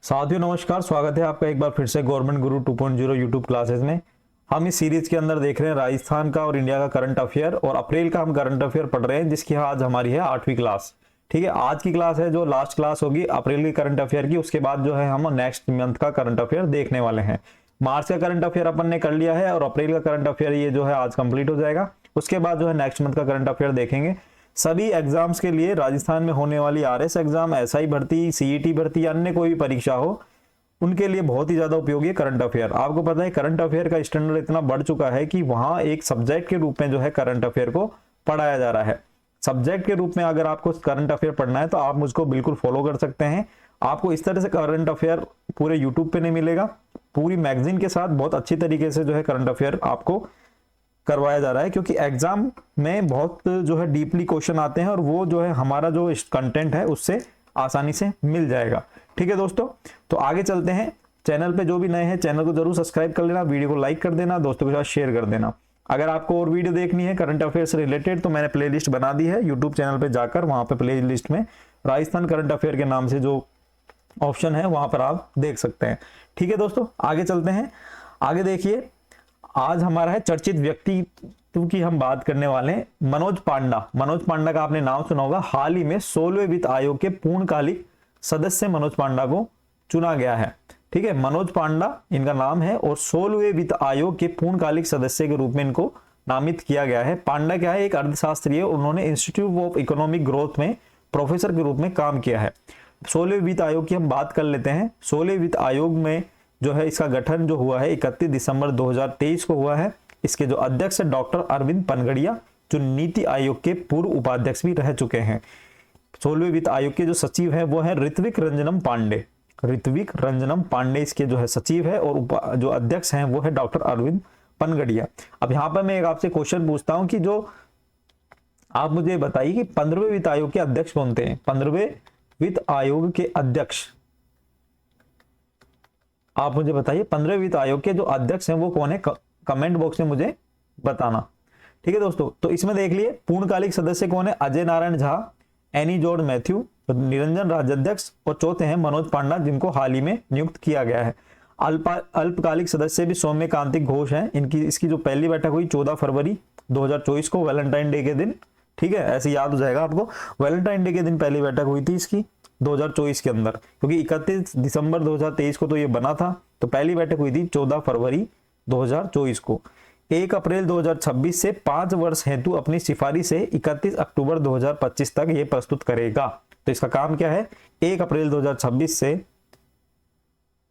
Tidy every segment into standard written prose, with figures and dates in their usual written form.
साथियों नमस्कार, स्वागत है आपका एक बार फिर से गवर्नमेंट गुरु 2.0 यूट्यूब क्लासेस में। हम इस सीरीज के अंदर देख रहे हैं राजस्थान का और इंडिया का करंट अफेयर, और अप्रैल का हम करंट अफेयर पढ़ रहे हैं, जिसकी आज हमारी है 8वीं क्लास। ठीक है, आज की क्लास है जो लास्ट क्लास होगी अप्रैल की करंट अफेयर की। उसके बाद जो है हम नेक्स्ट मंथ का करंट अफेयर देखने वाले हैं। मार्च का करंट अफेयर अपन ने कर लिया है और अप्रैल का करंट अफेयर ये जो है आज कंप्लीट हो जाएगा। उसके बाद जो है नेक्स्ट मंथ का करंट अफेयर देखेंगे। सभी एग्जाम्स के लिए राजस्थान में होने वाली आरएस एग्जाम, एसआई भर्ती, सीईटी भर्ती, अन्य कोई भी परीक्षा हो, उनके लिए बहुत ही ज्यादा उपयोगी है करंट अफेयर। आपको पता है करंट अफेयर का स्टैंडर्ड इतना बढ़ चुका है कि वहां एक सब्जेक्ट के रूप में जो है करंट अफेयर को पढ़ाया जा रहा है। सब्जेक्ट के रूप में अगर आपको करंट अफेयर पढ़ना है तो आप मुझको बिल्कुल फॉलो कर सकते हैं। आपको इस तरह से करंट अफेयर पूरे यूट्यूब पे नहीं मिलेगा, पूरी मैगजीन के साथ बहुत अच्छी तरीके से जो है करंट अफेयर आपको करवाया जा रहा है, क्योंकि एग्जाम में बहुत जो है डीपली क्वेश्चन आते हैं और वो जो है हमारा जो कंटेंट है उससे आसानी से मिल जाएगा। ठीक है दोस्तों, तो आगे चलते हैं। चैनल पे जो भी नए हैं चैनल को जरूर सब्सक्राइब कर लेना, वीडियो को लाइक कर देना, दोस्तों के साथ शेयर कर देना। अगर आपको और वीडियो देखनी है करंट अफेयर से रिलेटेड तो मैंने प्लेलिस्ट बना दी है यूट्यूब चैनल पे जाकर, वहां पे प्लेलिस्ट में राजस्थान करंट अफेयर के नाम से जो ऑप्शन है वहां पर आप देख सकते हैं। ठीक है दोस्तों, आगे चलते हैं। आगे देखिए, आज हमारा है चर्चित व्यक्तित्व की हम बात करने वाले हैं, मनोज पांडा। मनोज पांडा का आपने नाम सुना होगा। हाल ही में 16वें वित्त आयोग के पूर्णकालिक सदस्य मनोज पांडा को चुना गया है। ठीक है, मनोज पांडा इनका नाम है और 16वें वित्त आयोग के पूर्णकालिक सदस्य के रूप में इनको नामित किया गया है। पांडा क्या है, एक अर्थशास्त्री है। उन्होंने इंस्टीट्यूट ऑफ इकोनॉमिक ग्रोथ में प्रोफेसर के रूप में काम किया है। 16वें वित्त आयोग की हम बात कर लेते हैं। 16वें वित्त आयोग में जो है इसका गठन जो हुआ है 31 दिसंबर 2023 को हुआ है। इसके जो अध्यक्ष है डॉक्टर अरविंद पनगड़िया, जो नीति आयोग के पूर्व उपाध्यक्ष भी रह चुके हैं। 16वें वित्त आयोग के जो सचिव है वो है ऋत्विक रंजनम पांडे। ऋत्विक रंजनम पांडे इसके जो है सचिव है, और जो अध्यक्ष हैं वो है डॉक्टर अरविंद पनगड़िया। अब यहाँ पर मैं एक आपसे क्वेश्चन पूछता हूं कि जो आप मुझे बताइए कि 15वें वित्त आयोग के अध्यक्ष कौन थे। 15वें वित्त आयोग के अध्यक्ष आप मुझे बताइए, 15वें वित्त आयोग के जो अध्यक्ष हैं वो कौन है, कमेंट बॉक्स में मुझे बताना। ठीक है दोस्तों, तो इसमें देख लिए पूर्णकालिक सदस्य कौन है, अजय नारायण झा, एनी जॉर्ज मैथ्यू, निरंजन राज्याध्यक्ष, और चौथे हैं मनोज पांडा, जिनको हाल ही में नियुक्त किया गया है। अल्पकालिक सदस्य भी सौम्य कांतिक घोष हैं। इसकी जो पहली बैठक हुई 14 फरवरी 2024 को, वैलेंटाइन डे के दिन। ठीक है, ऐसे याद हो जाएगा आपको, वैलेंटाइन डे के दिन पहली बैठक हुई थी इसकी 2024 के अंदर, क्योंकि 31 दिसंबर 2023 को तो ये बना था, तो पहली बैठक हुई थी 14 फरवरी 2024 को। 1 अप्रैल 2026 से 5 वर्ष हेतु अपनी सिफारिश से 31 अक्टूबर 2025 तक ये प्रस्तुत करेगा। तो इसका काम क्या है, 1 अप्रैल 2026 से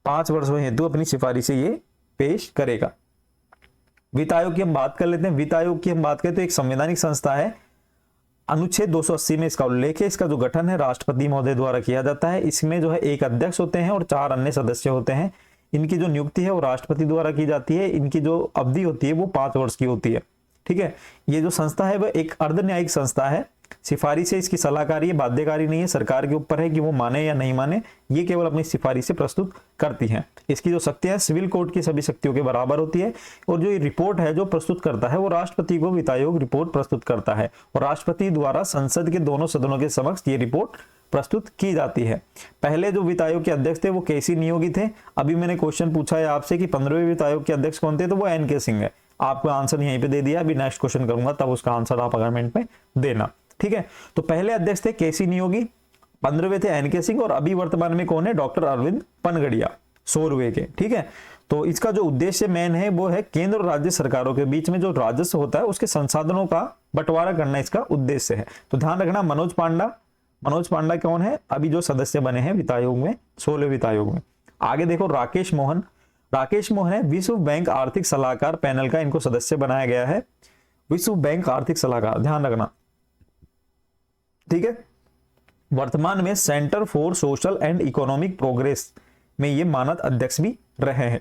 5 वर्षों हेतु अपनी सिफारिश से ये पेश करेगा। वित्त आयोग की हम बात कर लेते हैं। वित्त आयोग की हम बात करें तो एक संवैधानिक संस्था है। अनुच्छेद 280 में इसका उल्लेख है। इसका जो गठन है राष्ट्रपति महोदय द्वारा किया जाता है। इसमें जो है एक अध्यक्ष होते हैं और 4 अन्य सदस्य होते हैं। इनकी जो नियुक्ति है वो राष्ट्रपति द्वारा की जाती है। इनकी जो अवधि होती है वो 5 वर्ष की होती है। ठीक है, ये जो संस्था है वह एक अर्धन्यायिक संस्था है। सिफारिश से इसकी सलाहकारी है, बाध्यकारी नहीं है। सरकार के ऊपर है कि वो माने या नहीं माने, ये केवल अपनी सिफारिश से प्रस्तुत करती है। इसकी जो शक्तियां सिविल कोर्ट की सभी शक्तियों के बराबर होती है। और जो ये रिपोर्ट है जो प्रस्तुत करता है वो राष्ट्रपति को वित्त आयोग रिपोर्ट प्रस्तुत करता है, और राष्ट्रपति द्वारा संसद के दोनों सदनों के समक्ष ये रिपोर्ट प्रस्तुत की जाती है। पहले जो वित्त आयोग के अध्यक्ष थे वो केसी नियोगी थे। अभी मैंने क्वेश्चन पूछा है आपसे कि 15वें वित्त आयोग के अध्यक्ष कौन थे, तो वो एनके सिंह है। आपको आंसर यहीं पे दे दिया। अभी नेक्स्ट क्वेश्चन करूंगा तब उसका आंसर आप कमेंट में देना। ठीक है, तो पहले अध्यक्ष थे केसी नियोगी, 15वें थे एनके सिंह, और अभी वर्तमान में कौन है, डॉक्टर अरविंद पनगड़िया 16वें के। ठीक है, तो इसका जो उद्देश्य मेन है वो है केंद्र और राज्य सरकारों के बीच में जो राजस्व होता है उसके संसाधनों का बंटवारा करना इसका उद्देश्य है। तो ध्यान रखना, मनोज पांडा कौन है, अभी जो सदस्य बने हैं वित्त आयोग में, 16वें वित्त आयोग में। आगे देखो, राकेश मोहन है, विश्व बैंक आर्थिक सलाहकार पैनल का इनको सदस्य बनाया गया है। विश्व बैंक आर्थिक सलाहकार, ध्यान रखना। ठीक है, वर्तमान में centre for social and economic progress में ये मानद अध्यक्ष भी रहे हैं।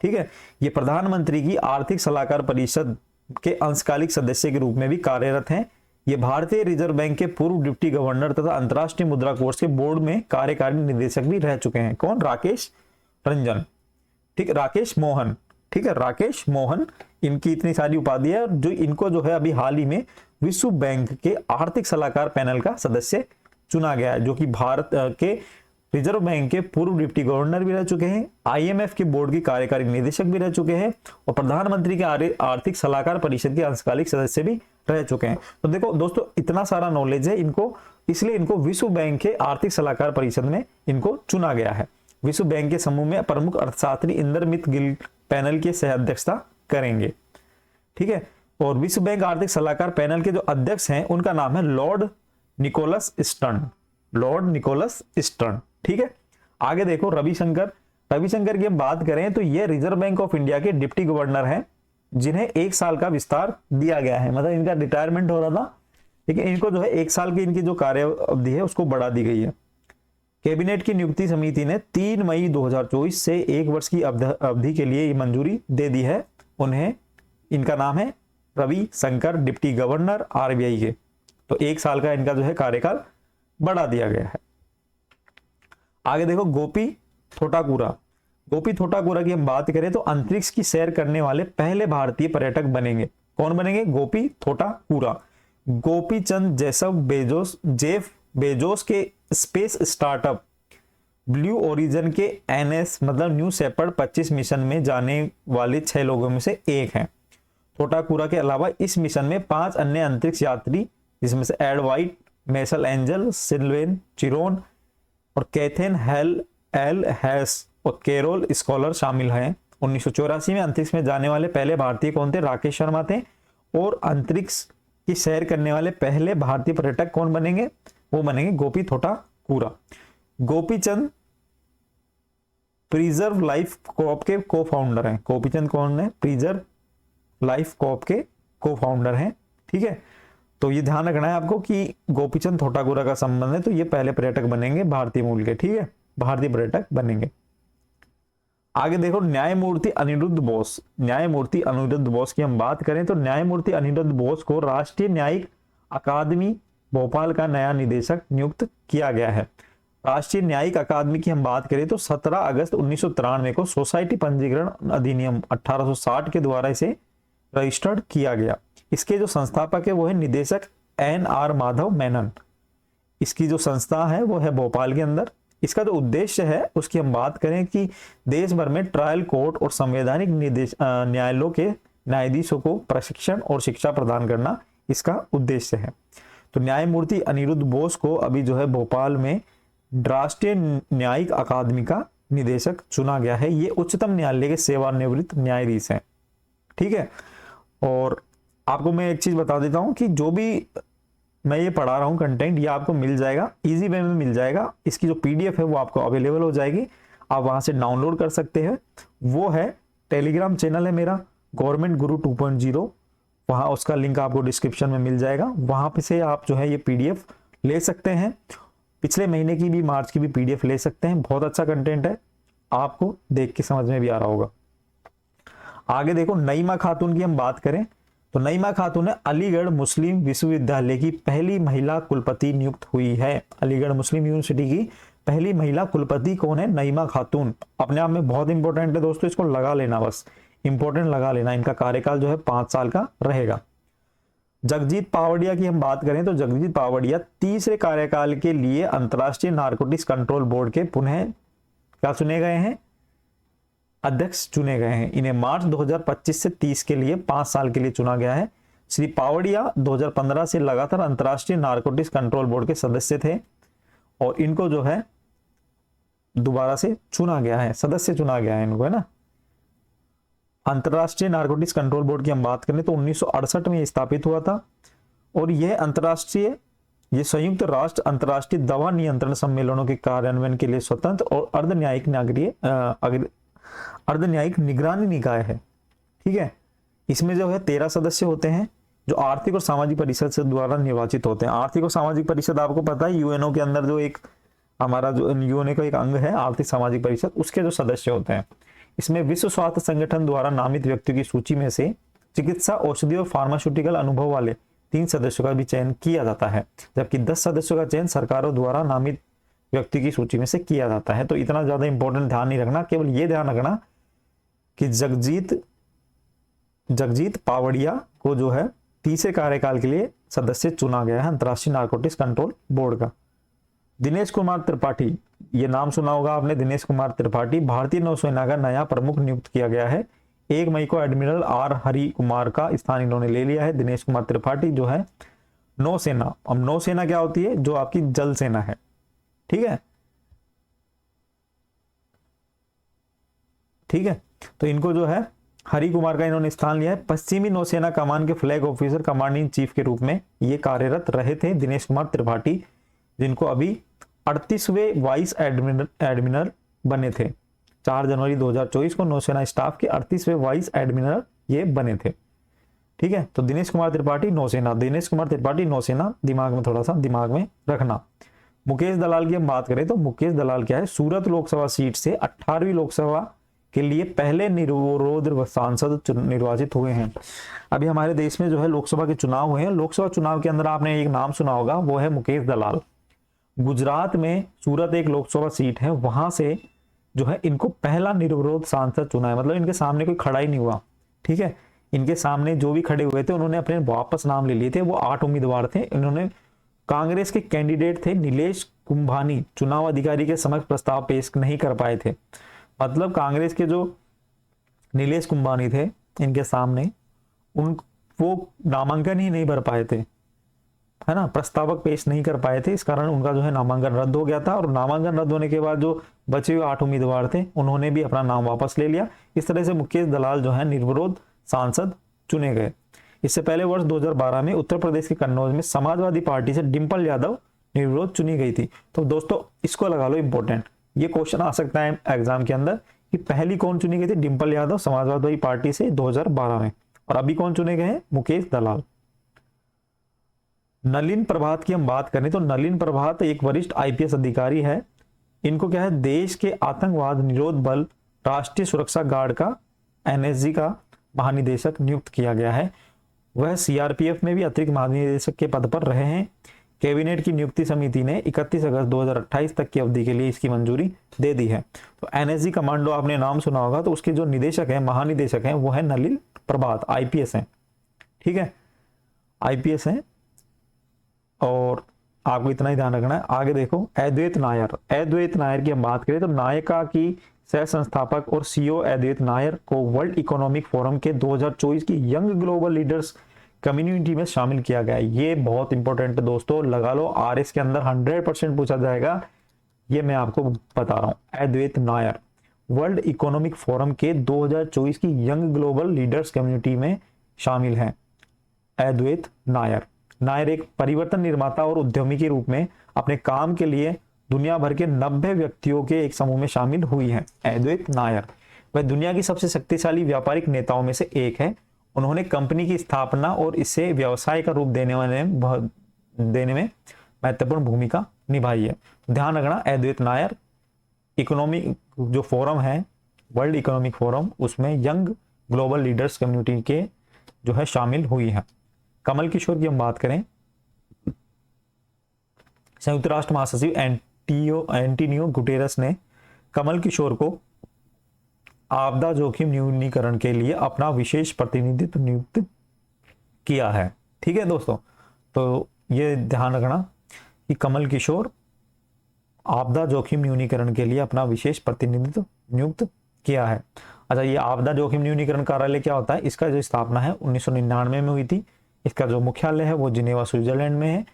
ठीक है, ये प्रधानमंत्री की आर्थिक सलाहकार परिषद के अंशकालिक सदस्य के रूप में भी कार्यरत हैं। ये भारतीय रिजर्व बैंक के पूर्व डिप्टी गवर्नर तथा अंतर्राष्ट्रीय मुद्रा कोष के बोर्ड में कार्यकारी निदेशक भी रह चुके हैं। कौन, राकेश रंजन। ठीक है, राकेश मोहन। ठीक है, राकेश मोहन, इनकी इतनी सारी उपाधि है, जो इनको जो है अभी हाल ही में विश्व बैंक के आर्थिक सलाहकार पैनल का सदस्य चुना गया है, जो कि भारत के रिजर्व बैंक के पूर्व डिप्टी गवर्नर भी रह चुके हैं, आईएमएफ के बोर्ड के कार्यकारी निदेशक भी रह चुके हैं और प्रधानमंत्री के आर्थिक सलाहकार परिषद के अंशकालिक सदस्य भी रह चुके हैं। तो देखो दोस्तों, इतना सारा नॉलेज है इनको, इसलिए इनको विश्व बैंक के आर्थिक सलाहकार परिषद में इनको चुना गया है। विश्व बैंक के समूह में प्रमुख अर्थशास्त्री इंदरमित गिल पैनल की सह अध्यक्षता करेंगे। ठीक है, और विश्व बैंक आर्थिक सलाहकार पैनल के जो अध्यक्ष हैं उनका नाम है Lord Nicholas Stern, Lord Nicholas Stern. ठीक है, आगे देखो रविशंकर की हम बात करें तो ये रिजर्व बैंक ऑफ इंडिया के डिप्टी गवर्नर हैं, जिन्हें 1 साल का विस्तार दिया गया है। मतलब इनका रिटायरमेंट हो रहा था, लेकिन इनको जो है 1 साल की इनकी जो कार्य अवधि है उसको बढ़ा दी गई है। कैबिनेट की नियुक्ति समिति ने 3 मई 2024 से 1 वर्ष की अवधि के लिए मंजूरी दे दी है उन्हें। इनका नाम है Ravi Shankar, deputy governor RBI के। तो 1 साल का इनका जो है कार्यकाल बढ़ा दिया गया है। आगे देखो गोपी थोटाकुरा की हम बात करें तो अंतरिक्ष की सैर करने वाले पहले भारतीय पर्यटक बनेंगे। कौन बनेंगे? गोपी थोटाकुरा। गोपी चंद जेफ बेजोस के स्पेस स्टार्टअप ब्लू ओरिजिन के एनएस मतलब न्यू शेपर्ड 25 मिशन में जाने वाले 6 लोगों में से एक हैं। थोटाकुरा के अलावा इस मिशन में 5 अन्य अंतरिक्ष यात्री, जिसमें से Ed Dwight, Mason Angel, Sylvain Chiron और कैथेन एल हैस और कैरोल स्कॉलर शामिल हैं। 1984 में अंतरिक्ष में जाने वाले पहले भारतीय कौन थे? राकेश शर्मा थे। और अंतरिक्ष की सैर करने वाले पहले भारतीय पर्यटक कौन बनेंगे? वो बनेंगे Gopi Thotakura. Gopichand Preserve Life Corp के को फाउंडर हैं। गोपीचंद कौन है? प्रिजर्व लाइफ कोऑप के को फाउंडर हैं। ठीक है, तो ये ध्यान रखना है आपको कि गोपीचंद थोटाकुरा का संबंध है, तो ये पहले पर्यटक बनेंगे भारतीय मूल के। ठीक है, भारतीय पर्यटक बनेंगे। आगे देखो न्यायमूर्ति अनिरुद्ध बोस की हम बात करें तो न्यायमूर्ति अनिरुद्ध बोस को राष्ट्रीय न्यायिक अकादमी भोपाल का नया निदेशक नियुक्त किया गया है। राष्ट्रीय न्यायिक अकादमी की हम बात करें तो 17 अगस्त 1993 को सोसाइटी पंजीकरण अधिनियम 1860 के द्वारा इसे रजिस्टर्ड किया गया। इसके जो संस्थापक है वो है निदेशक NR माधव मेनन। इसकी जो संस्था है वो है भोपाल के अंदर। इसका जो उद्देश्य है उसकी हम बात करें कि देश भर में ट्रायल कोर्ट और संवैधानिक न्यायालयों के न्यायाधीशों को प्रशिक्षण और शिक्षा प्रदान करना इसका उद्देश्य है। तो न्यायमूर्ति अनिरुद्ध बोस को अभी जो है भोपाल में राष्ट्रीय न्यायिक अकादमी का निदेशक चुना गया है। ये उच्चतम न्यायालय के सेवानिवृत्त न्यायाधीश हैं। ठीक है, और आपको मैं एक चीज बता देता हूं कि जो भी मैं ये पढ़ा रहा हूं कंटेंट, ये आपको मिल जाएगा, इजी वे में मिल जाएगा। इसकी जो पीडीएफ है वो आपको अवेलेबल हो जाएगी, आप वहां से डाउनलोड कर सकते हैं। वो है टेलीग्राम चैनल है मेरा गवर्नमेंट गुरु 2.0, वहां उसका लिंक आपको डिस्क्रिप्शन में मिल जाएगा। वहां पे से आप जो है ये पीडीएफ ले सकते हैं। पिछले महीने की भी, मार्च की भी पीडीएफ ले सकते हैं। बहुत अच्छा कंटेंट है, आपको देख के समझ में भी आ रहा होगा। आगे देखो नईमा खातून की हम बात करें तो नईमा खातून अलीगढ़ मुस्लिम विश्वविद्यालय की पहली महिला कुलपति नियुक्त हुई है। अलीगढ़ मुस्लिम यूनिवर्सिटी की पहली महिला कुलपति कौन है? नईमा खातून। अपने आप में बहुत इंपॉर्टेंट है दोस्तों, इसको लगा लेना, बस इंपॉर्टेंट लगा लेना। इनका कार्यकाल जो है 5 साल का रहेगा। जगजीत पावड़िया की हम बात करें तो जगजीत पावड़िया तीसरे कार्यकाल के लिए अंतर्राष्ट्रीय नारकोटिक्स कंट्रोल बोर्ड के पुनः क्या चुने गए हैं? अध्यक्ष चुने गए हैं। इन्हें मार्च 2025 से 30 के लिए 5 साल के लिए चुना गया है। श्री पावड़िया 2015 से लगातार अंतर्राष्ट्रीय नारकोटिक्स कंट्रोल बोर्ड के सदस्य थे और इनको जो है दोबारा से चुना गया है, सदस्य चुना गया है इनको, है ना। अंतर्राष्ट्रीय नारकोटिक्स कंट्रोल बोर्ड की हम बात करें तो 1968 में स्थापित हुआ था और यह संयुक्त राष्ट्र अंतर्राष्ट्रीय दवा नियंत्रण सम्मेलनों के कार्यान्वयन के लिए स्वतंत्र और अर्धन्यायिक निगरानी निकाय है। ठीक है, इसमें जो है 13 सदस्य होते हैं जो आर्थिक और सामाजिक परिषद से द्वारा निर्वाचित होते हैं। आर्थिक और सामाजिक परिषद आपको पता है यूएनओ के अंदर जो एक हमारा जो यूएनओ का एक अंग है आर्थिक सामाजिक परिषद, उसके जो सदस्य होते हैं। इसमें विश्व स्वास्थ्य संगठन द्वारा नामित व्यक्तियों की सूची में से चिकित्सा, औषधि और फार्मास्यूटिकल अनुभव वाले 3 सदस्यों का भी चयन किया जाता है, जबकि 10 सदस्यों का चयन सरकारों द्वारा नामित व्यक्ति की सूची में से किया जाता है। तो इतना ज्यादा इंपॉर्टेंट ध्यान नहीं रखना, केवल ये ध्यान रखना कि जगजीत पावड़िया को जो है तीसरे कार्यकाल के लिए सदस्य चुना गया है अंतर्राष्ट्रीय नारकोटिक्स कंट्रोल बोर्ड का। दिनेश कुमार त्रिपाठी, ये नाम सुना होगा आपने, दिनेश कुमार त्रिपाठी भारतीय नौसेना का नया प्रमुख नियुक्त किया गया है। 1 मई को एडमिरल आर हरि कुमार का स्थान इन्होंने ले लिया है। दिनेश कुमार त्रिपाठी जो है नौसेना, अब नौसेना क्या होती है, जो आपकी जल सेना है, ठीक है, ठीक है। तो इनको जो है हरि कुमार का इन्होंने स्थान लिया है। पश्चिमी नौसेना कमान के फ्लैग ऑफिसर कमांडिंग चीफ के रूप में ये कार्यरत रहे थे दिनेश कुमार त्रिपाठी, जिनको अभी 38वें वाइस एडमिरल बने थे। 4 जनवरी 2024 को नौसेना स्टाफ के 38वें वाइस एडमिरल ये बने थे, ठीक है। तो दिनेश कुमार त्रिपाठी नौसेना, दिनेश कुमार त्रिपाठी नौसेना, दिमाग में थोड़ा सा दिमाग में रखना। मुकेश दलाल की हम बात करें तो मुकेश दलाल क्या है, सूरत लोकसभा सीट से 18वीं लोकसभा के लिए पहले निर्विरोध सांसद निर्वाचित हुए हैं। अभी हमारे देश में जो है लोकसभा के चुनाव हुए हैं, लोकसभा चुनाव के अंदर आपने एक नाम सुना होगा, वो है मुकेश दलाल। गुजरात में सूरत एक लोकसभा सीट है, वहां से जो है इनको पहला निर्विरोध सांसद चुना है, मतलब इनके सामने कोई खड़ा ही नहीं हुआ, ठीक है। इनके सामने जो भी खड़े हुए थे उन्होंने अपने वापस नाम ले लिए थे। वो 8 उम्मीदवार थे। इन्होंने कांग्रेस के कैंडिडेट थे नीलेश कुंभानी, चुनाव अधिकारी के समक्ष प्रस्ताव पेश नहीं कर पाए थे। मतलब कांग्रेस के जो नीलेश कुंभानी थे इनके सामने, उन वो नामांकन ही नहीं भर पाए थे, है ना, प्रस्तावक पेश नहीं कर पाए थे। इस कारण उनका जो है नामांकन रद्द हो गया था। और नामांकन रद्द होने के बाद जो बचे हुए 8 उम्मीदवार थे उन्होंने भी अपना नाम वापस ले लिया। इस तरह से मुकेश दलाल जो है निर्विरोध सांसद चुने गए। इससे पहले वर्ष 2012 में उत्तर प्रदेश के कन्नौज में समाजवादी पार्टी से डिंपल यादव निर्विरोध चुनी गई थी। तो दोस्तों इसको लगा लो इंपॉर्टेंट, ये क्वेश्चन आ सकता है एग्जाम के अंदर कि पहली कौन चुनी गई थी, डिंपल यादव समाजवादी पार्टी से 2012 में, और अभी कौन चुने गए हैं, मुकेश दलाल। नलिन प्रभात की हम बात करें तो नलिन प्रभात एक वरिष्ठ आईपीएस अधिकारी है। इनको क्या है, देश के आतंकवाद निरोध बल राष्ट्रीय सुरक्षा गार्ड का एनएसजी का महानिदेशक नियुक्त किया गया है। वह सीआरपीएफ में भी अतिरिक्त महानिदेशक के पद पर रहे हैं। कैबिनेट की नियुक्ति समिति ने 31 अगस्त 2028 तक की अवधि के लिए इसकी मंजूरी दे दी है। तो एनएसजी कमांडो आपने नाम सुना होगा, तो उसके जो निदेशक हैं, महानिदेशक हैं, वो है नलिन प्रभात, आईपीएस हैं, ठीक है, आईपीएस हैं। और आपको इतना ही ध्यान रखना है। आगे देखो अद्वैत नायर, अद्वैत नायर की हम बात करें तो नायका की सह संस्थापक और सीईओ अद्वैत नायर को वर्ल्ड इकोनॉमिक फोरम के 2024 की यंग ग्लोबल लीडर्स कम्युनिटी में शामिल किया गया है। ये बहुत इंपॉर्टेंट है दोस्तों, लगा लो, आरएस के अंदर 100% पूछा जाएगा, ये मैं आपको बता रहा हूं। अद्वैत नायर वर्ल्ड इकोनॉमिक फोरम के 2024 की यंग ग्लोबल लीडर्स कम्युनिटी में शामिल हैं। अद्वैत नायर, नायर एक परिवर्तन निर्माता और उद्यमी के रूप में अपने काम के लिए दुनिया भर के 90 व्यक्तियों के एक समूह में शामिल हुई है। अद्वैत नायर वह दुनिया की सबसे शक्तिशाली व्यापारिक नेताओं में से एक है। उन्होंने कंपनी की स्थापना और इसे व्यवसाय का रूप देने में महत्वपूर्ण भूमिका निभाई है। ध्यान रखना, अद्वैत नायर इकोनॉमिक जो फोरम है, वर्ल्ड इकोनॉमिक फोरम, उसमें यंग ग्लोबल लीडर्स कम्युनिटी के जो है शामिल हुई है। कमल किशोर की हम बात करें, संयुक्त राष्ट्र महासचिव एंटोनियो गुटेरस ने कमल किशोर को आपदा जोखिम न्यूनीकरण के लिए अपना विशेष प्रतिनिधित्व नियुक्त किया है। ठीक है दोस्तों, तो ये ध्यान रखना कि कमल किशोर आपदा जोखिम न्यूनीकरण के लिए अपना विशेष प्रतिनिधित्व नियुक्त किया है। अच्छा, ये आपदा जोखिम न्यूनीकरण कार्यालय क्या होता है, इसका जो स्थापना है 1999 में हुई थी। इसका जो मुख्यालय है वो जिनेवा स्विट्जरलैंड में है।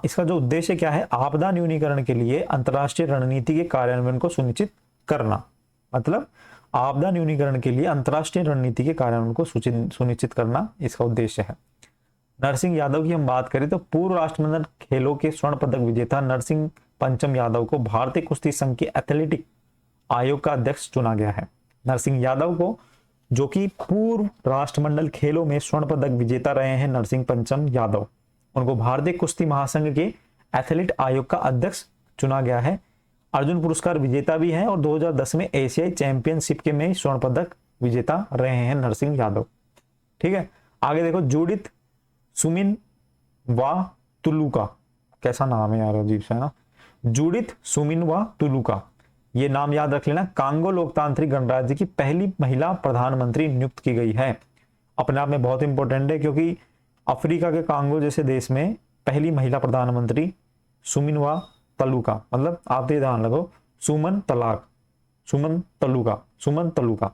इसका जो उद्देश्य क्या है, आपदा न्यूनीकरण के लिए अंतर्राष्ट्रीय रणनीति के कार्यान्वयन को सुनिश्चित करना। मतलब आपदा न्यूनीकरण के लिए अंतर्राष्ट्रीय रणनीति के कार्यान्वयन को सुनिश्चित करना इसका उद्देश्य है। नरसिंह यादव की हम बात करें तो पूर्व राष्ट्रमंडल खेलों के स्वर्ण पदक विजेता नरसिंह पंचम यादव को भारतीय कुश्ती संघ के एथलेटिक आयोग का अध्यक्ष चुना गया है। नरसिंह यादव को, जो कि पूर्व राष्ट्रमंडल खेलों में स्वर्ण पदक विजेता रहे हैं, नरसिंह पंचम यादव, उनको भारतीय कुश्ती महासंघ के एथलीट आयोग का अध्यक्ष चुना गया है। अर्जुन पुरस्कार विजेता भी हैं और 2010 में एशियाई चैंपियनशिप के में स्वर्ण पदक विजेता रहे हैं नरसिंह यादव। ठीक है, आगे देखो जूडिथ सुमिन वा तुलुका, कैसा नाम है यार, अजीब सा है ना, जूडिथ सुमिन वा तुलुका, ये नाम याद रख लेना। कांगो लोकतांत्रिक गणराज्य की पहली महिला प्रधानमंत्री नियुक्त की गई है। अपने आप में बहुत इंपॉर्टेंट है, क्योंकि अफ्रीका के कांगो जैसे देश में पहली महिला प्रधानमंत्री सुमिनवा तलुका, मतलब आप ये ध्यान रखो, सुमन तलुका।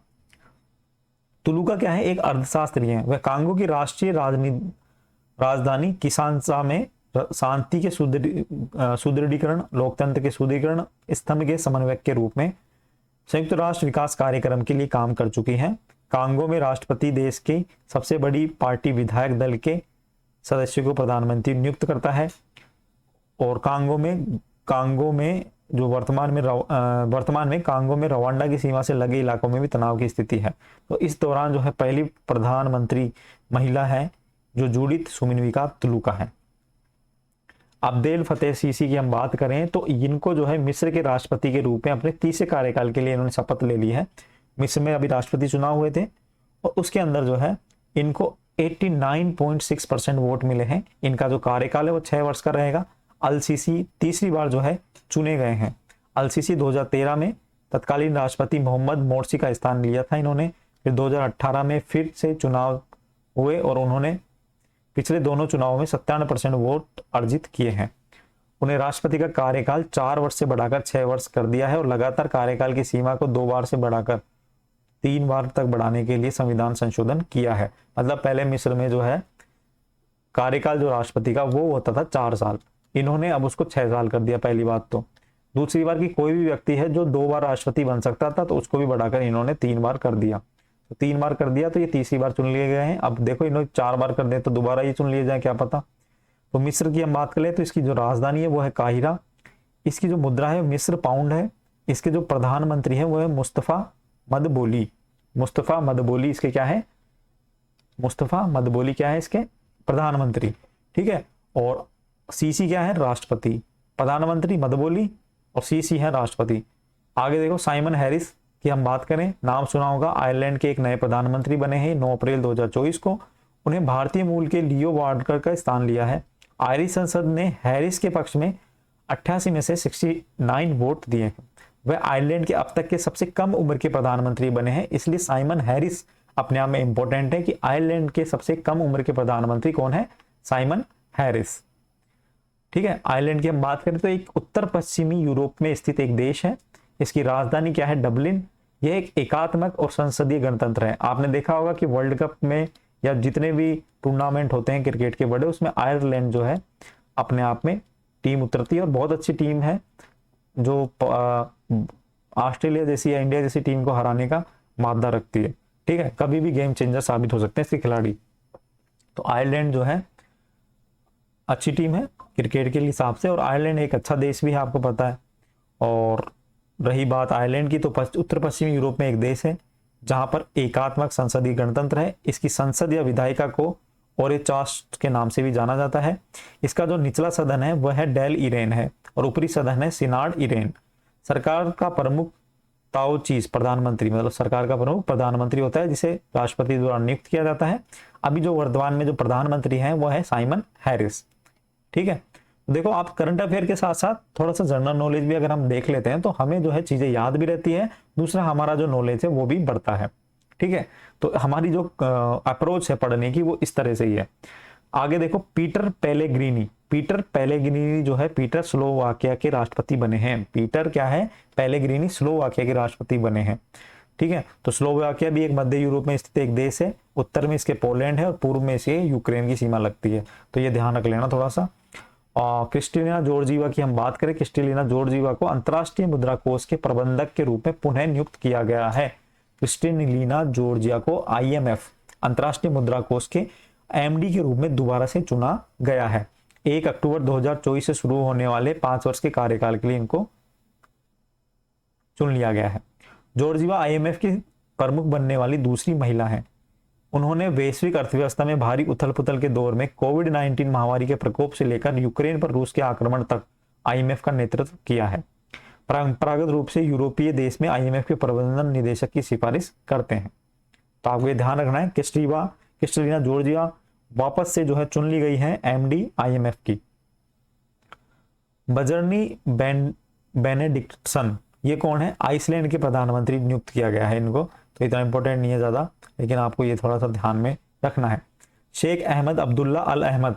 तुलुका क्या है? एक अर्थशास्त्री है। वह कांगो की राष्ट्रीय राजधानी किसानसा में शांति के सुदृढ़ीकरण, लोकतंत्र के सुदृढ़ीकरण, स्तंभ के समन्वयक के रूप में संयुक्त राष्ट्र विकास कार्यक्रम के लिए काम कर चुकी हैं। कांगो में राष्ट्रपति देश की सबसे बड़ी पार्टी विधायक दल के सदस्यों को प्रधानमंत्री नियुक्त करता है। और कांगो में जो वर्तमान में कांगो में रवांडा की सीमा से लगे इलाकों में भी तनाव की स्थिति है। तो इस दौरान जो है पहली प्रधानमंत्री महिला है जो जूडिथ सुमिनविका तुलुका है। अब्देल फतेह सीसी की हम बात करें तो इनको जो है मिस्र के राष्ट्रपति के रूप में अपने तीसरे कार्यकाल के लिए इन्होंने शपथ ले ली है। मिस्र में अभी राष्ट्रपति चुनाव हुए थे और उसके अंदर जो है इनको 89.6% वोट मिले हैं। इनका जो कार्यकाल है वो 6 वर्ष का रहेगा। अल-सीसी तीसरी बार जो है चुने गए हैं। अल-सीसी 2013 में तत्कालीन राष्ट्रपति मोहम्मद मोर्सी का स्थान लिया था इन्होंने। फिर 2018 में फिर से चुनाव हुए और उन्होंने पिछले दोनों चुनावों में 97% वोट अर्जित किए हैं। उन्हें राष्ट्रपति का कार्यकाल 4 वर्ष से बढ़ाकर 6 वर्ष कर दिया है और लगातार कार्यकाल की सीमा को 2 बार से बढ़ाकर 3 बार तक बढ़ाने के लिए संविधान संशोधन किया है। मतलब पहले मिस्र में जो है कार्यकाल जो राष्ट्रपति का वो होता था 4 साल, इन्होंने अब उसको 6 साल कर दिया। पहली बात तो दूसरी बार की कोई भी व्यक्ति है जो 2 बार राष्ट्रपति बन सकता था तो उसको भी बढ़ाकर इन्होंने 3 बार कर दिया। तो 3 बार कर दिया तो ये तीसरी बार चुन लिए गए हैं। अब देखो इन्होंने 4 बार कर दे तो दोबारा ये चुन लिए जाए, क्या पता। तो मिस्र की हम बात करें तो इसकी जो राजधानी है वो है काहिरा। इसकी जो मुद्रा है मिस्र पाउंड है। इसके जो प्रधानमंत्री है वो है मुस्तफा मदबोली इसके क्या है? मुस्तफा मदबोली क्या है इसके? प्रधानमंत्री। ठीक है। और सीसी क्या है? राष्ट्रपति। प्रधानमंत्री मदबोली और सीसी है राष्ट्रपति। आगे देखो साइमन हैरिस की हम बात करें, नाम सुना होगा। आयरलैंड के एक नए प्रधानमंत्री बने हैं 9 अप्रैल 2024 को। उन्हें भारतीय मूल के लियो वार्डकर का स्थान लिया है। आयरिश संसद ने हैरिस के पक्ष में 88 में से 69 वोट दिए हैं। वह आयरलैंड के अब तक के सबसे कम उम्र के प्रधानमंत्री बने हैं। इसलिए साइमन हैरिस अपने आप में इंपॉर्टेंट है कि आयरलैंड के सबसे कम उम्र के प्रधानमंत्री कौन है? Simon Harris. ठीक है। आयरलैंड की हम बात करें तो एक उत्तर पश्चिमी यूरोप में स्थित एक देश है। इसकी राजधानी क्या है? डबलिन। यह एक एकात्मक और संसदीय गणतंत्र है। आपने देखा होगा कि वर्ल्ड कप में या जितने भी टूर्नामेंट होते हैं क्रिकेट के बड़े, उसमें आयरलैंड जो है अपने आप में टीम उतरती है और बहुत अच्छी टीम है जो ऑस्ट्रेलिया जैसी या इंडिया जैसी टीम को हराने का मादा रखती है। ठीक है। कभी भी गेम चेंजर साबित हो सकते हैं इसके खिलाड़ी। तो आयरलैंड जो है अच्छी टीम है क्रिकेट के हिसाब से और आयरलैंड एक अच्छा देश भी है, आपको पता है। और रही बात आयरलैंड की तो उत्तर पश्चिमी यूरोप में एक देश है जहां पर एकात्मक संसदीय गणतंत्र है। इसकी संसद या विधायिका को ओरेचास्ट के नाम से भी जाना जाता है। इसका जो निचला सदन है वह है डेल इरेन है और ऊपरी सदन है सिनाड इरेन। सरकार का प्रमुख ताओचीज प्रधानमंत्री, मतलब सरकार का प्रमुख प्रधानमंत्री होता है जिसे राष्ट्रपति द्वारा नियुक्त किया जाता है। अभी जो वर्तमान में जो प्रधानमंत्री हैं वो है साइमन हैरिस। ठीक है। देखो आप करंट अफेयर के साथ साथ थोड़ा सा जनरल नॉलेज भी अगर हम देख लेते हैं तो हमें जो है चीजें याद भी रहती है, दूसरा हमारा जो नॉलेज है वो भी बढ़ता है। ठीक है। तो हमारी जो अप्रोच है पढ़ने की वो इस तरह से ही है। आगे देखो पीटर पेलेग्रिनी जो है पीटर स्लोवाकिया के राष्ट्रपति बने हैं। पीटर क्या है? पेलेग्रिनी स्लोवाकिया के राष्ट्रपति बने हैं। ठीक है। तो स्लोवाकिया भी एक मध्य यूरोप में स्थित एक देश है। उत्तर में इसके पोलैंड है और पूर्व में इसके यूक्रेन की सीमा लगती है। तो ये ध्यान रख लेना थोड़ा सा। क्रिस्टेलिना जॉर्जिवा की हम बात करें, क्रिस्टेलिना जॉर्जिवा को अंतर्राष्ट्रीय मुद्रा कोष के प्रबंधक के रूप में पुनः नियुक्त किया गया है। क्रिस्टेलिना जॉर्जिया को IMF अंतर्राष्ट्रीय मुद्रा कोष के MD के रूप में दोबारा से चुना गया है। 1 अक्टूबर 2024 से शुरू होने वाले 5 वर्ष के कार्यकाल के लिए इनको चुन लिया गया है। जॉर्जिवा IMF की प्रमुख बनने वाली दूसरी महिला है। उन्होंने वैश्विक अर्थव्यवस्था में भारी उथल पुथल के दौर में कोविड-19 महामारी के प्रकोप से लेकर यूक्रेन पर रूस के आक्रमण तक IMF का नेतृत्व किया है। परंपरागत रूप से यूरोपीय देश में IMF के प्रबंधन निदेशक की सिफारिश करते हैं। तो आपको ये ध्यान रखना है। क्रिस्टेलिना जॉर्जिया वापस से जो है चुन ली गई है MD IMF की। बजरनी बेनेडिक्टसन ये कौन है? आइसलैंड के प्रधानमंत्री नियुक्त किया गया है इनको। तो इतना इंपॉर्टेंट नहीं है ज्यादा, लेकिन आपको ये थोड़ा सा ध्यान में रखना है। शेख अहमद अब्दुल्ला अल अहमद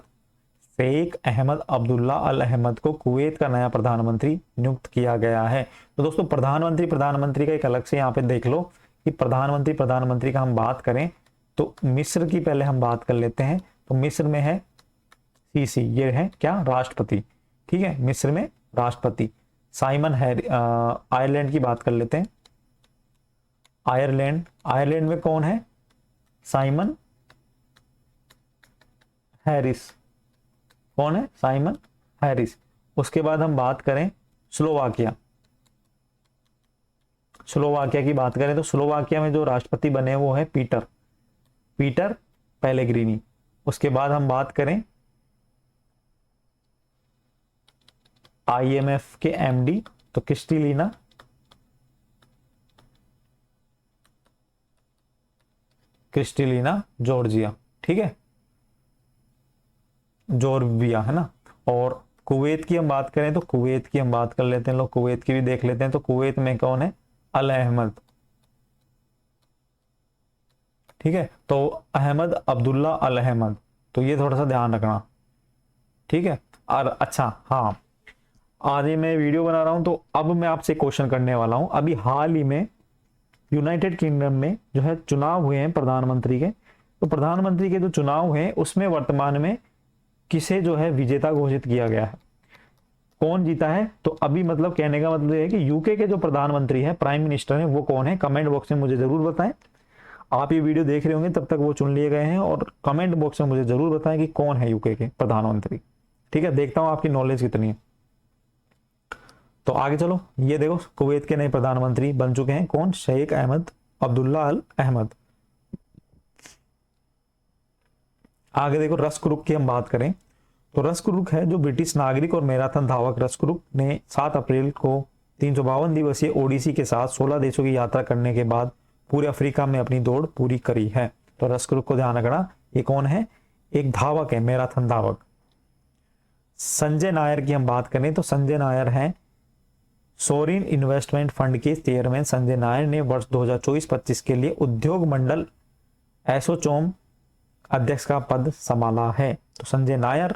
शेख अहमद अब्दुल्ला अल अहमद को कुवैत का नया प्रधानमंत्री नियुक्त किया गया है। तो दोस्तों प्रधानमंत्री का एक अलग से यहाँ पे देख लो कि प्रधानमंत्री का हम बात करें तो मिस्र की पहले हम बात कर लेते हैं। तो मिस्र में है सीसी, ये है क्या, राष्ट्रपति। ठीक है, मिस्र में राष्ट्रपति। साइमन हैरी, आयरलैंड की बात कर लेते हैं। आयरलैंड में कौन है, साइमन हैरिस। कौन है, साइमन हैरिस। उसके बाद हम बात करें स्लोवाकिया की बात करें तो स्लोवाकिया में जो राष्ट्रपति बने वो है पीटर पेलेग्रिनी। उसके बाद हम बात करें आईएमएफ के एमडी तो क्रिस्टलिना जॉर्जिया। ठीक है, जॉर्जिया है ना। और कुवैत की हम बात करें तो कुवैत की हम बात कर लेते हैं, लोग कुवैत की भी देख लेते हैं। तो कुवैत में कौन है, अल अहमद। ठीक है, तो अहमद अब्दुल्ला अल अहमद, तो ये थोड़ा सा ध्यान रखना। ठीक है, और अच्छा हाँ, आज ये मैं वीडियो बना रहा हूं तो अब मैं आपसे क्वेश्चन करने वाला हूं। अभी हाल ही में यूनाइटेड किंगडम में जो है चुनाव हुए हैं प्रधानमंत्री के, तो प्रधानमंत्री के जो चुनाव हुए उसमें वर्तमान में किसे जो है विजेता घोषित किया गया है, कौन जीता है। तो अभी मतलब कहने का मतलब है कि यूके के जो प्रधानमंत्री है, प्राइम मिनिस्टर है, वो कौन है, कमेंट बॉक्स में मुझे जरूर बताएं। आप ये वीडियो देख रहे होंगे तब तक वो चुन लिए गए हैं, और कमेंट बॉक्स में मुझे जरूर बताएं कि कौन है यूके के प्रधानमंत्री। ठीक है, देखता हूं आपकी नॉलेज कितनी है। तो आगे चलो, ये देखो कुवैत के नए प्रधानमंत्री बन चुके हैं, कौन, शेख अहमद अब्दुल्ला अल अहमद। आगे देखो रस्क की हम बात करें तो रस्क है जो ब्रिटिश नागरिक और मैराथन धावक रस्क ने 7 अप्रैल को 352 दिवसीय ओडिसी के साथ 16 देशों की यात्रा करने के बाद पूरे अफ्रीका में अपनी दौड़ पूरी करी है। तो रस्क को ध्यान रखना, ये कौन है, एक धावक है, मैराथन धावक। संजय नायर की हम बात करें तो संजय नायर हैं सोरिन इन्वेस्टमेंट फंड के चेयरमैन। संजय नायर ने वर्ष 2024-25 के लिए उद्योग मंडल एसोचैम अध्यक्ष का पद संभाला है। तो संजय नायर,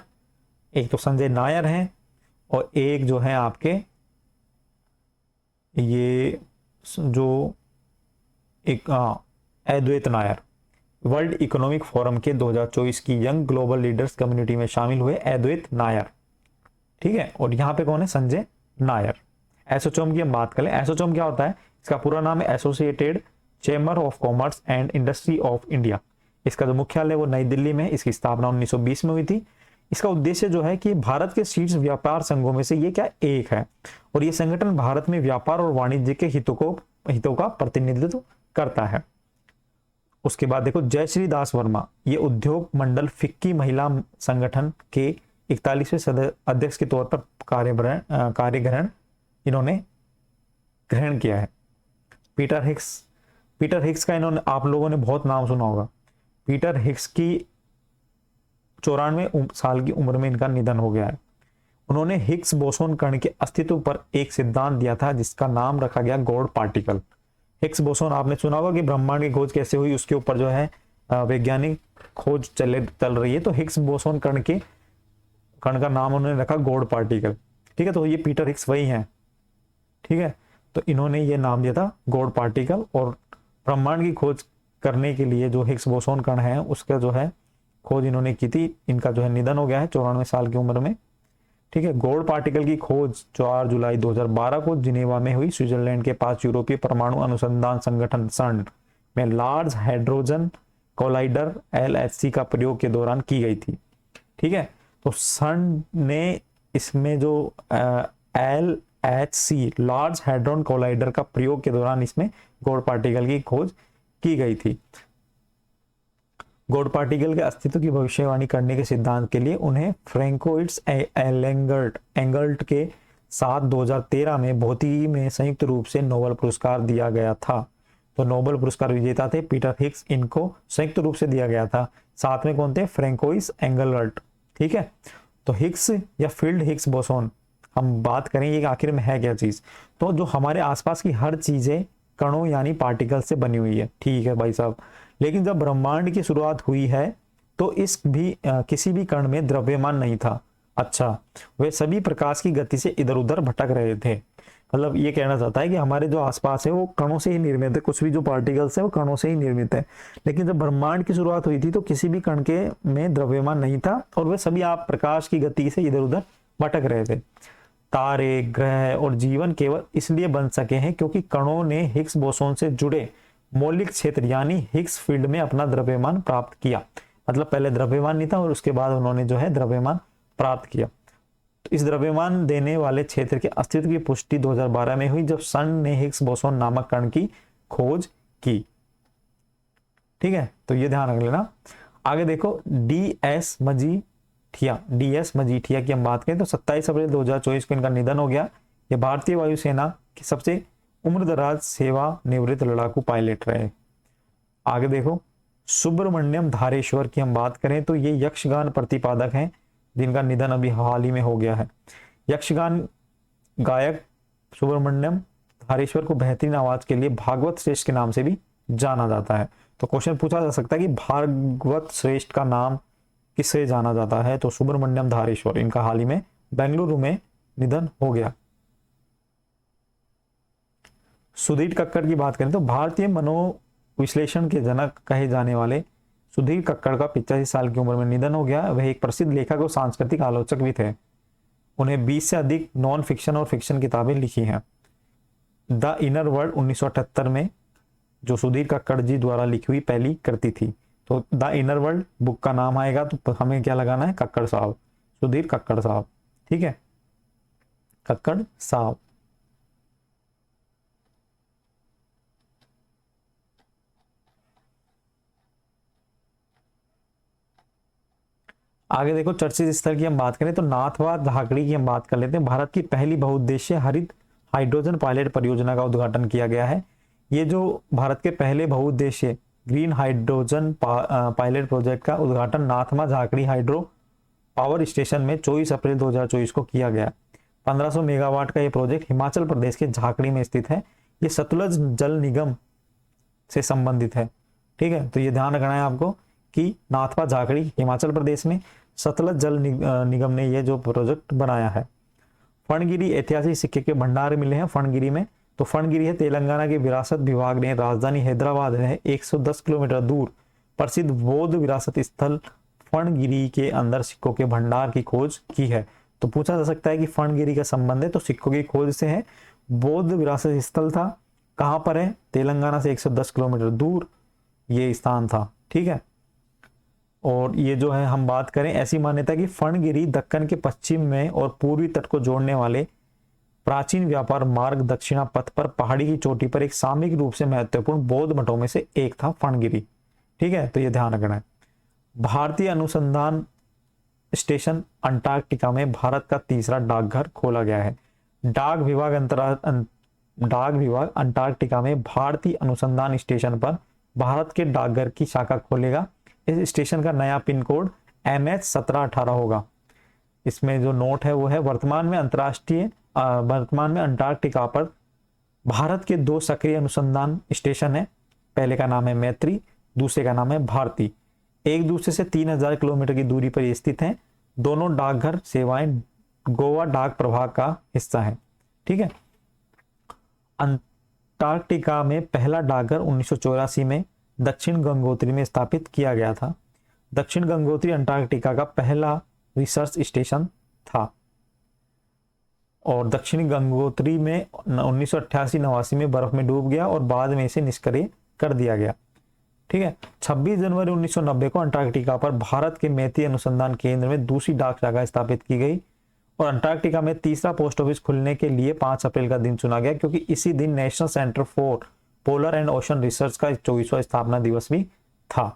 एक तो संजय नायर हैं और एक जो है आपके ये जो एक अद्वैत नायर, वर्ल्ड इकोनॉमिक फोरम के 2024 की यंग ग्लोबल लीडर्स कम्युनिटी में शामिल हुए अद्वैत नायर। ठीक है, और यहाँ पे कौन है, संजय नायर। एसोचैम की हम बात करें, एसोचैम क्या होता है, इसका पूरा नाम है associated chamber of commerce and industry of India. इसका जो मुख्यालय वो नई दिल्ली में, इसकी स्थापना 1920 में हुई थी। इसका उद्देश्य जो है कि भारत के शीर्ष व्यापार संघों में से ये क्या एक है, और ये संगठन भारत में व्यापार और वाणिज्य के हितों का प्रतिनिधित्व करता है। उसके बाद देखो जयश्री दास वर्मा, ये उद्योग मंडल फिक्की महिला संगठन के 41वें अध्यक्ष के तौर पर कार्यग्रहण इन्होंने ग्रहण किया है। पीटर हिक्स का इन्होंने, आप लोगों ने बहुत नाम सुना होगा। पीटर हिक्स की 94 साल की उम्र में इनका निधन हो गया है। उन्होंने हिग्स बोसोन कण के अस्तित्व पर एक सिद्धांत दिया था जिसका नाम रखा गया गॉड पार्टिकल। हिग्स बोसोन आपने सुना होगा कि ब्रह्मांड की खोज कैसे हुई, उसके ऊपर जो है वैज्ञानिक खोज चल रही है। तो हिग्स बोसोन कण का नाम उन्होंने रखा गॉड पार्टिकल। ठीक है, तो ये पीटर हिग्स वही हैं। ठीक है, तो इन्होंने ये नाम दिया था गॉड पार्टिकल, और ब्रह्मांड की खोज करने के लिए जो हिग्स बोसोन कण है उसका जो है खोज इन्होंने की थी। इनका जो है निधन हो गया है 94 साल की उम्र में। ठीक है, गॉड पार्टिकल की खोज 4 जुलाई 2012 को जिनेवा में हुई। स्विट्जरलैंड के पास यूरोपीय परमाणु अनुसंधान संगठन सन में लार्ज हाइड्रोजन कोलाइडर LHC का प्रयोग के दौरान की गई थी। ठीक है, तो सन ने इसमें जो LHC लार्ज हाइड्रोजन कोलाइडर का प्रयोग के दौरान इसमें गॉड पार्टिकल की खोज की गई थी। गॉड पार्टिकल के अस्तित्व की भविष्यवाणी करने के सिद्धांत के लिए उन्हें फ्रैंकोइट्स एंगल्ट के साथ 2013 में भौतिकी में संयुक्त रूप से नोबेल पुरस्कार दिया गया था। तो नोबेल पुरस्कार विजेता थे पीटर हिग्स, इनको संयुक्त रूप से दिया गया था। साथ में कौन थे, फ्रैंकोइस एंगल्ट। ठीक है, तो हिग्स या फील्ड हिग्स बोसोन हम बात करेंगे कि आखिर में है क्या चीज। तो जो हमारे आसपास की हर चीजें कणों यानी पार्टिकल से बनी हुई है। ठीक है भाई साहब, लेकिन जब ब्रह्मांड की शुरुआत हुई है तो इस भी किसी भी कण में द्रव्यमान नहीं था। अच्छा, वे सभी प्रकाश की गति से इधर उधर भटक रहे थे। मतलब ये कहना चाहता है कि हमारे जो आसपास है वो कणों से ही निर्मित है, कुछ भी जो पार्टिकल्स है वो कणों से ही निर्मित है। लेकिन जब ब्रह्मांड की शुरुआत हुई थी तो किसी भी कण के में द्रव्यमान नहीं था और वे सभी आप प्रकाश की गति से इधर उधर भटक रहे थे। तारे, ग्रह और जीवन केवल इसलिए बन सके हैं क्योंकि कणों ने हिग्स बोसोन से जुड़े मौलिक क्षेत्र यानी हिग्स फील्ड में अपना द्रव्यमान प्राप्त किया। मतलब पहले द्रव्यमान नहीं था और उसके बाद उन्होंने जो है द्रव्यमान प्राप्त किया। तो इस द्रव्यमान देने वाले क्षेत्र के अस्तित्व की पुष्टि 2012 में हुई जब सन ने हिग्स बोसोन नामक कण की खोज की। ठीक है, तो ये ध्यान रख लेना। आगे देखो डी.एस. मजीठिया की हम बात करें तो 27 अप्रैल 2024 को इनका निधन हो गया। ये भारतीय वायुसेना के सबसे उम्रदराज सेवानिवृत्त लड़ाकू पायलट रहे। आगे देखो सुब्रमण्यम धारेश्वर की हम बात करें तो ये यक्षगान प्रतिपादक हैं जिनका निधन अभी हाल ही में हो गया है। यक्षगान गायक सुब्रमण्यम धारेश्वर को बेहतरीन आवाज के लिए भागवत श्रेष्ठ के नाम से भी जाना जाता है। तो क्वेश्चन पूछा जा सकता है कि भागवत श्रेष्ठ का नाम किससे जाना जाता है, तो सुब्रमण्यम धारेश्वर, इनका हाल ही में बेंगलुरु में निधन हो गया। सुधीर कक्कड़ की बात करें तो भारतीय मनोविश्लेषण के जनक कहे जाने वाले सुधीर कक्कड़ का 85 साल की उम्र में निधन हो गया। वह एक प्रसिद्ध लेखक और सांस्कृतिक आलोचक भी थे। उन्हें 20 से अधिक नॉन फिक्शन और फिक्शन किताबें लिखी हैं। द इनर वर्ल्ड 1978 में जो सुधीर कक्कड़ जी द्वारा लिखी हुई पहली कृति थी। तो द इनर वर्ल्ड बुक का नाम आएगा तो हमें क्या लगाना है, कक्कड़ साहब, सुधीर कक्कड़ साहब। ठीक है, कक्कड़ साहब। आगे देखो चर्चित स्थल की हम बात करें तो नाथवा झाकड़ी की हम बात कर लेते हैं। भारत की पहली बहुउद्देशीय हरित हाइड्रोजन पायलट परियोजना का उद्घाटन किया गया है। ये जो भारत के पहले बहुउद्देशीय ग्रीन हाइड्रोजन पायलट प्रोजेक्ट का उद्घाटन Nathwa Jhakri hydro power station में 24 अप्रैल 2024 को किया गया। 1500 मेगावाट का ये प्रोजेक्ट हिमाचल प्रदेश के झाकड़ी में स्थित है। ये सतलज जल निगम से संबंधित है। ठीक है, तो ये ध्यान रखना है आपको कि नाथपा झाकड़ी हिमाचल प्रदेश में सतलज जल निगम ने ये जो प्रोजेक्ट बनाया है। फणगिरी ऐतिहासिक सिक्के के भंडार मिले हैं फणगिरी में। तो फणगिरी है तेलंगाना के विरासत विभाग ने राजधानी हैदराबाद है 110 किलोमीटर दूर प्रसिद्ध बौद्ध विरासत स्थल फणगिरी के अंदर सिक्कों के भंडार की खोज की है। तो पूछा जा सकता है कि फणगिरी का संबंध है, तो सिक्कों की खोज से है। बौद्ध विरासत स्थल था, कहां पर है, तेलंगाना से 110 किलोमीटर दूर ये स्थान था। ठीक है, और ये जो है हम बात करें ऐसी मान्यता कि फणगिरी दक्कन के पश्चिम में और पूर्वी तट को जोड़ने वाले प्राचीन व्यापार मार्ग दक्षिणा पथ पर पहाड़ी की चोटी पर एक सामूहिक रूप से महत्वपूर्ण बौद्ध मठों में से एक था फणगिरी। ठीक है, तो ये ध्यान रखना है। भारतीय अनुसंधान स्टेशन अंटार्कटिका में भारत का तीसरा डाकघर खोला गया है। डाक विभाग अंटार्कटिका में भारतीय अनुसंधान स्टेशन पर भारत के डाकघर की शाखा खोलेगा। इस स्टेशन का नया पिन कोड MH1718 होगा। इसमें जो नोट है वो है वर्तमान में अंटार्कटिका पर भारत के 2 सक्रिय अनुसंधान स्टेशन है। पहले का नाम है मैत्री, दूसरे का नाम है भारती। एक दूसरे से 3000 किलोमीटर की दूरी पर स्थित हैं। दोनों डाकघर सेवाएं गोवा डाक प्रभाग का हिस्सा है। ठीक है, अंटार्कटिका में पहला डाकघर 1984 में दक्षिण गंगोत्री में स्थापित किया गया था। दक्षिण गंगोत्री अंटार्कटिका का पहला रिसर्च स्टेशन था और दक्षिण गंगोत्री में 1988-89 में बर्फ में डूब गया और बाद में इसे निष्क्रिय कर दिया गया। ठीक है, 26 जनवरी 1990 को अंटार्कटिका पर भारत के मैती अनुसंधान केंद्र में दूसरी डाक शाखा स्थापित की गई और अंटार्कटिका में तीसरा पोस्ट ऑफिस खुलने के लिए 5 अप्रैल का दिन चुना गया क्योंकि इसी दिन national centre for polar and ocean research का 24वां स्थापना दिवस भी था।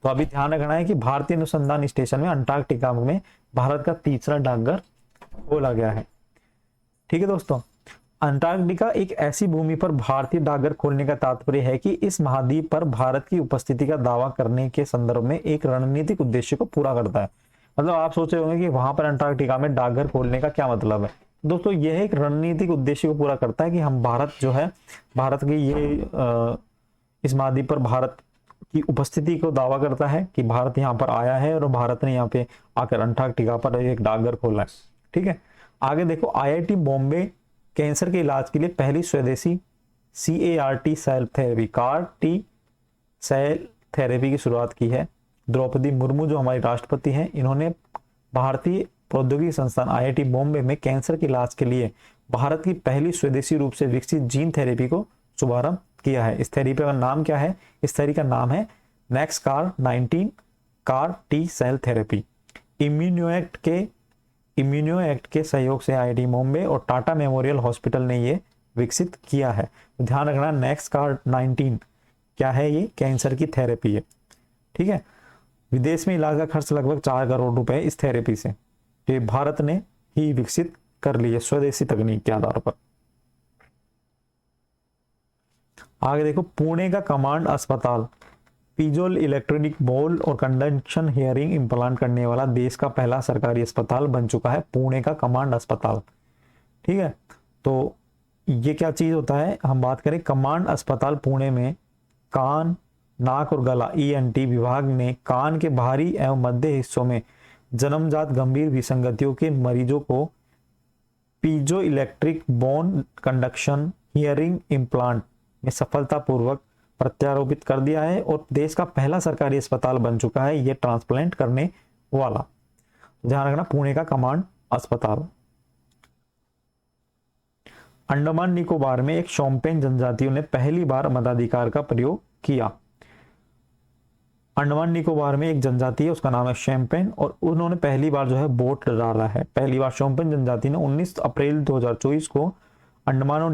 तो अभी ध्यान रखना है कि भारतीय अनुसंधान स्टेशन में अंटार्कटिका में भारत का तीसरा डाकघर खोला गया है। ठीक है दोस्तों, अंटार्कटिका एक ऐसी भूमि पर भारतीय डाकघर खोलने का तात्पर्य है कि इस महाद्वीप पर भारत की उपस्थिति का दावा करने के संदर्भ में एक रणनीतिक उद्देश्य को पूरा करता है। मतलब आप सोच रहे होंगे कि वहां पर अंटार्कटिका में डाकघर खोलने का क्या मतलब है। दोस्तों यह एक रणनीतिक उद्देश्य को पूरा करता है कि हम भारत जो है, भारत की ये इस महाद्वीप पर भारत की उपस्थिति को दावा करता है कि भारत यहाँ पर आया है और भारत ने यहाँ पे आकर अंटार्कटिका पर एक डाकघर खोला है। ठीक है, आगे देखो, IIT बॉम्बे कैंसर के इलाज के लिए पहली स्वदेशी CAR-T cell therapy CAR-T cell therapy की शुरुआत की है। द्रौपदी मुर्मू जो हमारी राष्ट्रपति हैं, इन्होंने भारतीय प्रौद्योगिकी संस्थान IIT बॉम्बे में कैंसर के इलाज के लिए भारत की पहली स्वदेशी रूप से विकसित जीन थेरेपी को शुभारंभ किया है। इस थेरेपी का नाम क्या है? इस थेरेपी का नाम है NexCAR19 CAR-T cell therapy. Immuno act के सहयोग से IIT बॉम्बे और टाटा मेमोरियल हॉस्पिटल ने ये विकसित किया है। तो ध्यान रखना, NexCAR19 क्या है? ये कैंसर की थेरेपी है। ठीक है, विदेश में इलाज का खर्च लगभग 4 करोड़ रुपए इस थेरेपी से, ये भारत ने ही विकसित कर ली है स्वदेशी तकनीक के आधार पर। आगे देखो, पुणे का कमांड अस्पताल पीजोल इलेक्ट्रॉनिक बोल और कंडक्शन हियरिंग इम्प्लांट करने वाला देश का पहला सरकारी अस्पताल बन चुका है, पुणे का कमांड अस्पताल। ठीक है, तो ये क्या चीज होता है? हम बात करें कमांड अस्पताल पुणे में कान, नाक और गला ENT विभाग ने कान के बाहरी एवं मध्य हिस्सों में जन्मजात गंभीर विसंगतियों के मरीजों को piezo electric bone conduction hearing implant में सफलतापूर्वक प्रत्यारोपित कर दिया है और देश का पहला सरकारी अस्पताल बन चुका है ये ट्रांसप्लांट करने वाला। ध्यान रखना, पुणे का कमांड अस्पताल। अंडमान निकोबार में एक शोम्पेन जनजातियों ने पहली बार मताधिकार का प्रयोग किया। अंडमान निकोबार में एक जनजाति है, उसका नाम है शोम्पेन, और उन्होंने पहली बार जो है वोट डाला है। पहली बार शोम्पेन जनजाति ने 19 अप्रैल 2024 को अंडमान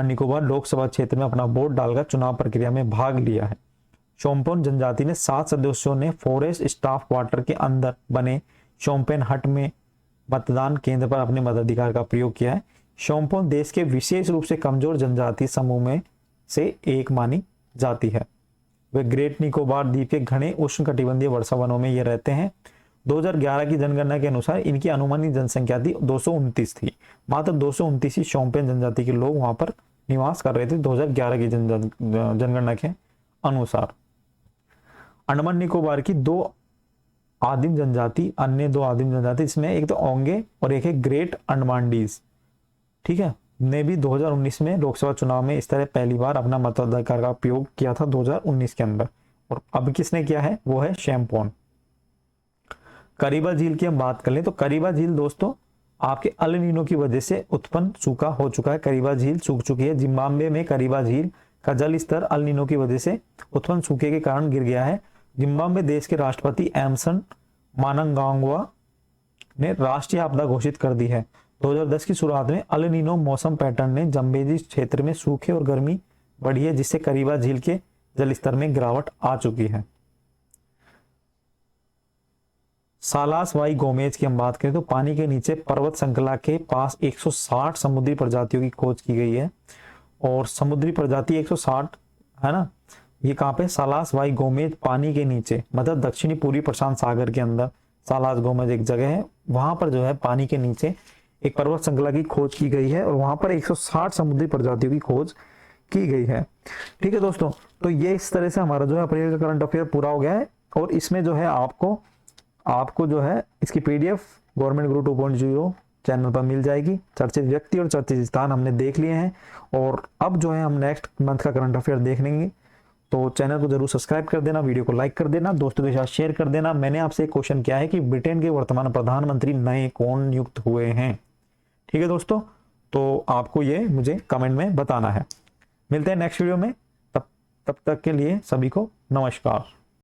निकोबार लोकसभा क्षेत्र में अपना वोट डालकर चुनाव प्रक्रिया में भाग लिया है। शोम्पेन जनजाति ने 7 सदस्यों ने फॉरेस्ट स्टाफ क्वार्टर के अंदर बने शोम्पेन हट में मतदान केंद्र पर अपने मताधिकार का प्रयोग किया है। शोम्पेन देश के विशेष रूप से कमजोर जनजाति समूह में से एक मानी जाती है। वे ग्रेट निकोबार द्वीप के घने उष्णकटिबंधीय वर्षा वनों में ये रहते हैं। 2011 की जनगणना के अनुसार इनकी अनुमानित जनसंख्या थी 229 थी। मात्र 229 ही शोम्पेन जनजाति के लोग वहां पर निवास कर रहे थे 2011 की जनगणना के अनुसार। अंडमान निकोबार की 2 आदिम जनजाति, अन्य 2 आदिम जनजाति, इसमें एक तो ओंगे और एक है ग्रेट अंडमानडीज, ठीक है, ने भी 2019 में लोकसभा चुनाव में इस तरह पहली बार अपना मताधिकार का उपयोग किया था 2019 के अंदर। और अब किसने किया है? वो है शोम्पेन। करीबा झील की हम बात कर लें तो करीबा झील दोस्तों आपके अल नीनो की वजह से उत्पन्न सूखा हो चुका है। करीबा झील सूख चुकी है। जिम्बाब्वे में करीबा झील का जल स्तर अल नीनो की वजह से उत्पन्न सूखे के कारण गिर गया है। जिम्बाब्वे देश के राष्ट्रपति एमर्सन मानंगाग्वा ने राष्ट्रीय आपदा घोषित कर दी है। 2010 की शुरुआत में अल नीनो मौसम पैटर्न ने जम्बेजी क्षेत्र में सूखे और गर्मी बढ़ी है, जिससे करीबा झील के जल स्तर में गिरावट आ चुकी है। सालास वाई गोमेज की हम बात करें तो पानी के नीचे पर्वत श्रृंखला के पास 160 समुद्री प्रजातियों की खोज की गई है। और समुद्री प्रजाति 160 है ना, ये कहाँ पे? सालास वाई गोमेज पानी के नीचे, मतलब दक्षिणी पूर्वी प्रशांत सागर के अंदर सालास गोमेज एक जगह है, वहां पर जो है पानी के नीचे एक पर्वत श्रृंखला की खोज की गई है और वहां पर 160 समुद्री प्रजातियों की खोज की गई है। ठीक है दोस्तों, तो ये इस तरह से हमारा जो है अप्रैल का करंट अफेयर पूरा हो गया है। और इसमें जो है आपको जो है इसकी PDF गवर्नमेंट गुरु 2.0 चैनल पर मिल जाएगी। चर्चित व्यक्ति और चर्चित स्थान हमने देख लिए हैं और अब जो है हम नेक्स्ट मंथ का करंट अफेयर देख लेंगे। तो चैनल को जरूर सब्सक्राइब कर देना, वीडियो को लाइक कर देना, दोस्तों के साथ शेयर कर देना। मैंने आपसे एक क्वेश्चन किया है कि ब्रिटेन के वर्तमान प्रधानमंत्री नए कौन नियुक्त हुए हैं? ठीक है दोस्तों, तो आपको ये मुझे कमेंट में बताना है। मिलते हैं नेक्स्ट वीडियो में, तब तक के लिए सभी को नमस्कार।